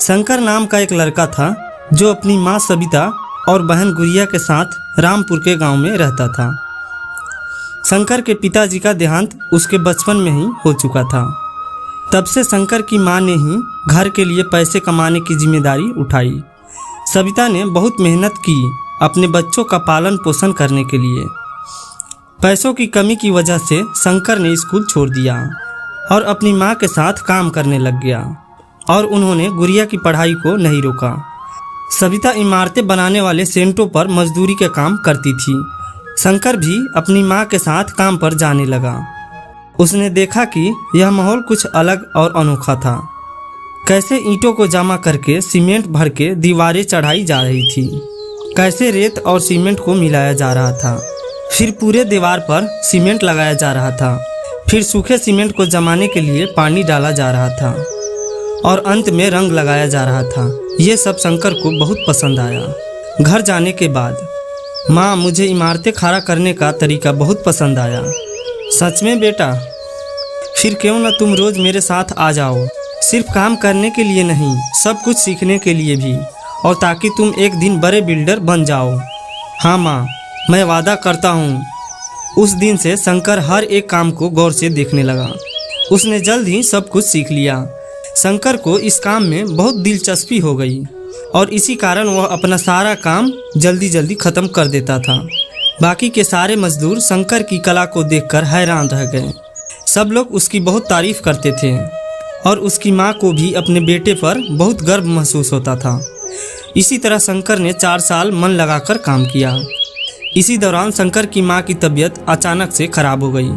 शंकर नाम का एक लड़का था जो अपनी माँ सविता और बहन गुड़िया के साथ रामपुर के गांव में रहता था। शंकर के पिताजी का देहांत उसके बचपन में ही हो चुका था। तब से शंकर की माँ ने ही घर के लिए पैसे कमाने की जिम्मेदारी उठाई। सविता ने बहुत मेहनत की अपने बच्चों का पालन पोषण करने के लिए। पैसों की कमी की वजह से शंकर ने स्कूल छोड़ दिया और अपनी माँ के साथ काम करने लग गया और उन्होंने गुड़िया की पढ़ाई को नहीं रोका। सविता इमारतें बनाने वाले सेंटों पर मजदूरी के काम करती थी। शंकर भी अपनी माँ के साथ काम पर जाने लगा। उसने देखा कि यह माहौल कुछ अलग और अनोखा था। कैसे ईंटों को जमा करके सीमेंट भर के दीवारें चढ़ाई जा रही थी, कैसे रेत और सीमेंट को मिलाया जा रहा था, फिर पूरे दीवार पर सीमेंट लगाया जा रहा था, फिर सूखे सीमेंट को जमाने के लिए पानी डाला जा रहा था और अंत में रंग लगाया जा रहा था। ये सब शंकर को बहुत पसंद आया। घर जाने के बाद, माँ मुझे इमारतें खड़ा करने का तरीका बहुत पसंद आया। सच में बेटा? फिर क्यों न तुम रोज़ मेरे साथ आ जाओ, सिर्फ काम करने के लिए नहीं, सब कुछ सीखने के लिए भी, और ताकि तुम एक दिन बड़े बिल्डर बन जाओ। हाँ माँ, मैं वादा करता हूँ। उस दिन से शंकर हर एक काम को गौर से देखने लगा। उसने जल्द ही सब कुछ सीख लिया। शंकर को इस काम में बहुत दिलचस्पी हो गई और इसी कारण वह अपना सारा काम जल्दी जल्दी ख़त्म कर देता था। बाकी के सारे मजदूर शंकर की कला को देखकर हैरान रह गए। सब लोग उसकी बहुत तारीफ करते थे और उसकी माँ को भी अपने बेटे पर बहुत गर्व महसूस होता था। इसी तरह शंकर ने 4 साल मन लगाकर काम किया। इसी दौरान शंकर की माँ की तबीयत अचानक से खराब हो गई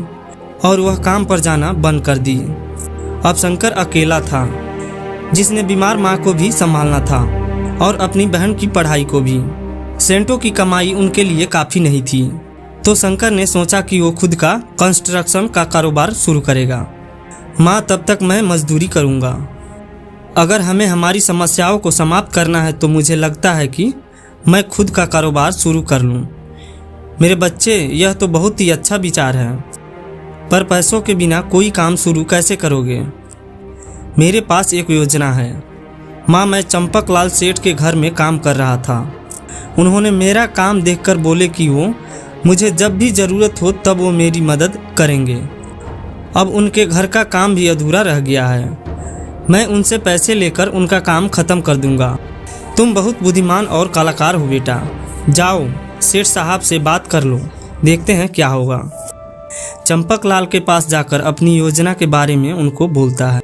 और वह काम पर जाना बंद कर दी। अब शंकर अकेला था, जिसने बीमार माँ को भी संभालना था और अपनी बहन की पढ़ाई को भी। सेंटों की कमाई उनके लिए काफ़ी नहीं थी, तो शंकर ने सोचा कि वो खुद का कंस्ट्रक्शन का कारोबार शुरू करेगा। माँ, तब तक मैं मजदूरी करूँगा। अगर हमें हमारी समस्याओं को समाप्त करना है तो मुझे लगता है कि मैं खुद का कारोबार शुरू कर लूँ। मेरे बच्चे, यह तो बहुत ही अच्छा विचार है, पर पैसों के बिना कोई काम शुरू कैसे करोगे? मेरे पास एक योजना है। माँ, मैं चंपकलाल सेठ के घर में काम कर रहा था। उन्होंने मेरा काम देखकर बोले कि वो मुझे जब भी ज़रूरत हो तब वो मेरी मदद करेंगे। अब उनके घर का काम भी अधूरा रह गया है। मैं उनसे पैसे लेकर उनका काम ख़त्म कर दूंगा। तुम बहुत बुद्धिमान और कलाकार हो बेटा। जाओ, सेठ साहब से बात कर लो, देखते हैं क्या होगा। चंपकलाल के पास जाकर अपनी योजना के बारे में उनको बोलता है।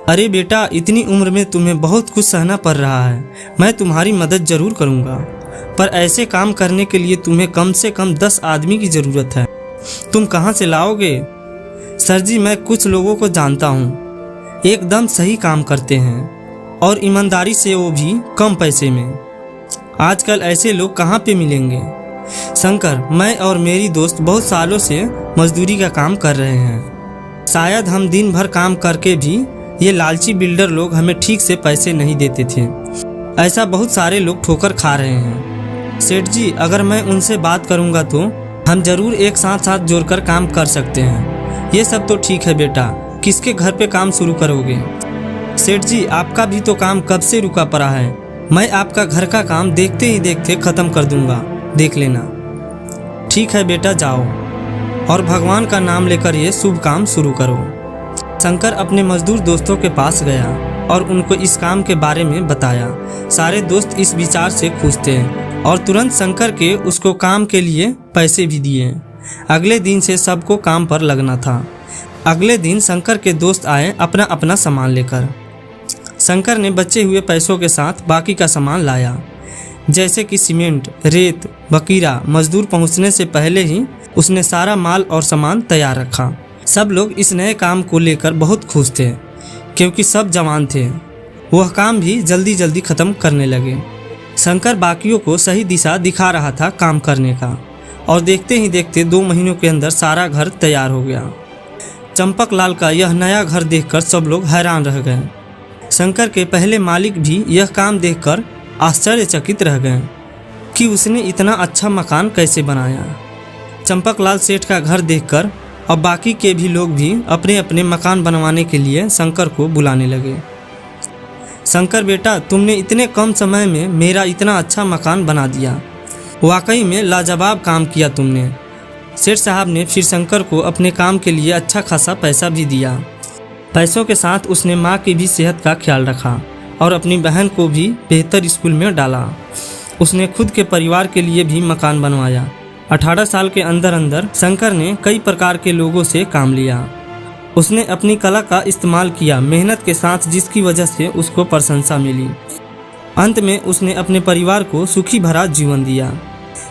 अरे बेटा, इतनी उम्र में तुम्हें बहुत कुछ सहना पड़ रहा है। मैं तुम्हारी मदद ज़रूर करूँगा, पर ऐसे काम करने के लिए तुम्हें कम से कम 10 आदमी की ज़रूरत है। तुम कहाँ से लाओगे? सर जी, मैं कुछ लोगों को जानता हूँ, एकदम सही काम करते हैं और ईमानदारी से, वो भी कम पैसे में। आजकल ऐसे लोग कहाँ पे मिलेंगे? शंकर, मैं और मेरी दोस्त बहुत सालों से मजदूरी का काम कर रहे हैं। शायद हम दिन भर काम करके भी ये लालची बिल्डर लोग हमें ठीक से पैसे नहीं देते थे। ऐसा बहुत सारे लोग ठोकर खा रहे हैं। सेठ जी, अगर मैं उनसे बात करूँगा तो हम ज़रूर एक साथ जोड़कर काम कर सकते हैं। ये सब तो ठीक है बेटा, किसके घर पे काम शुरू करोगे? सेठ जी, आपका भी तो काम कब से रुका पड़ा है। मैं आपका घर का काम देखते ही देखते ख़त्म कर दूंगा, देख लेना। ठीक है बेटा, जाओ और भगवान का नाम लेकर ये शुभ काम शुरू करो। शंकर अपने मजदूर दोस्तों के पास गया और उनको इस काम के बारे में बताया। सारे दोस्त इस विचार से खुश थे और तुरंत शंकर के उसको काम के लिए पैसे भी दिए। अगले दिन से सबको काम पर लगना था। अगले दिन शंकर के दोस्त आए अपना अपना सामान लेकर। शंकर ने बचे हुए पैसों के साथ बाकी का सामान लाया, जैसे कि सीमेंट, रेत, वकीरा। मजदूर पहुंचने से पहले ही उसने सारा माल और सामान तैयार रखा। सब लोग इस नए काम को लेकर बहुत खुश थे, क्योंकि सब जवान थे। वह काम भी जल्दी जल्दी ख़त्म करने लगे। शंकर बाकियों को सही दिशा दिखा रहा था काम करने का, और देखते ही देखते 2 महीनों के अंदर सारा घर तैयार हो गया। चंपकलाल का यह नया घर देखकर सब लोग हैरान रह गए। शंकर के पहले मालिक भी यह काम देखकर आश्चर्यचकित रह गए कि उसने इतना अच्छा मकान कैसे बनाया। चंपकलाल सेठ का घर देखकर अब बाकी के भी लोग भी अपने अपने मकान बनवाने के लिए शंकर को बुलाने लगे। शंकर बेटा, तुमने इतने कम समय में मेरा इतना अच्छा मकान बना दिया। वाकई में लाजवाब काम किया तुमने। सेठ साहब ने फिर शंकर को अपने काम के लिए अच्छा खासा पैसा भी दिया। पैसों के साथ उसने माँ की भी सेहत का ख्याल रखा और अपनी बहन को भी बेहतर स्कूल में डाला। उसने खुद के परिवार के लिए भी मकान बनवाया। 18 साल के अंदर अंदर शंकर ने कई प्रकार के लोगों से काम लिया। उसने अपनी कला का इस्तेमाल किया मेहनत के साथ, जिसकी वजह से उसको प्रशंसा मिली। अंत में उसने अपने परिवार को सुखी भरा जीवन दिया।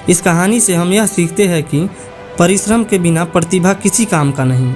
इस कहानी से हम यह सीखते हैं कि परिश्रम के बिना प्रतिभा किसी काम का नहीं।